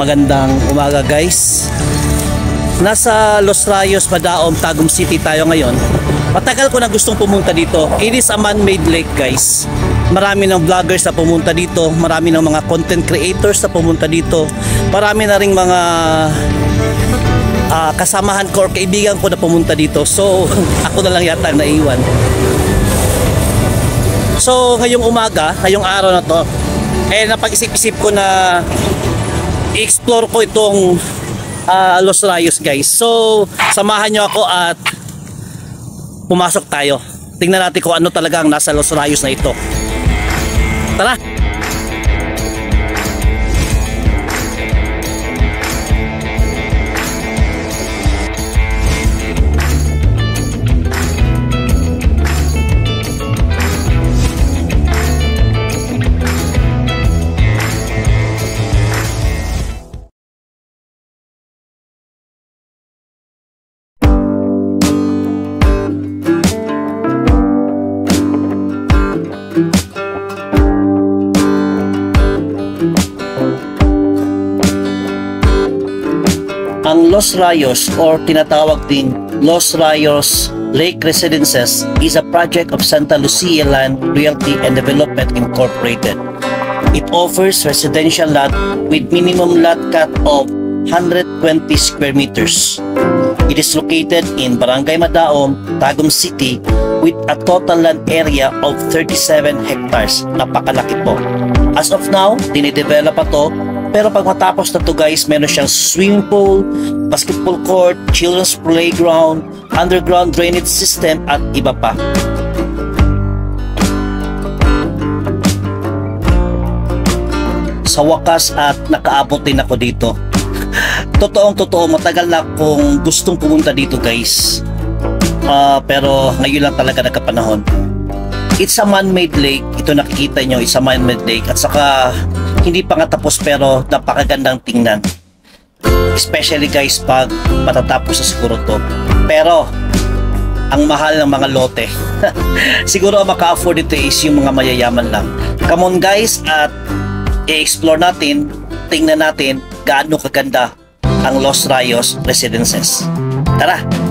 magandang umaga guys. Nasa Los Rayos, Madaom, Tagum City tayo ngayon. Matagal ko na gustong pumunta dito. It is a man-made lake guys. Marami ng vloggers na pumunta dito. Marami ng mga content creators na pumunta dito. Marami na ring mga kasamahan ko or kaibigan ko na pumunta dito. So ako na lang yata naiwan. So ngayong umaga, ngayong araw na to, napag-isip-isip ko na i-explore ko itong Los Rayos guys. So samahan nyo ako at pumasok tayo. Tingnan natin kung ano talaga ang nasa Los Rayos na ito. Tara! Ang Los Rayos or tinatawag ding Los Rayos Lake Residences is a project of Santa Lucia Land Realty and Development Incorporated. It offers residential lot with minimum lot cut of 120 square meters. It is located in Barangay Madaom, Tagum City with a total land area of 37 hectares. Napakalaki po. As of now, dinidevelop pa to. Pero pag matapos na to guys, meron siyang swimming pool, basketball court, children's playground, underground drainage system at iba pa. Sa wakas at nakaabot din ako dito. Totoo, matagal na akong gustong pumunta dito guys. Pero ngayon lang talaga nagkapanahon. It's a man-made lake. Ito nakikita nyo, it's a man-made lake. At saka hindi pa nga tapos pero napakagandang tingnan. Especially guys pag matatapos na siguro to. Pero ang mahal ng mga lote. Siguro ang maka-afford ito is yung mga mayayaman lang. Come on guys at i-explore natin, tingnan natin gaano kaganda ang Los Rayos Residences. Tara!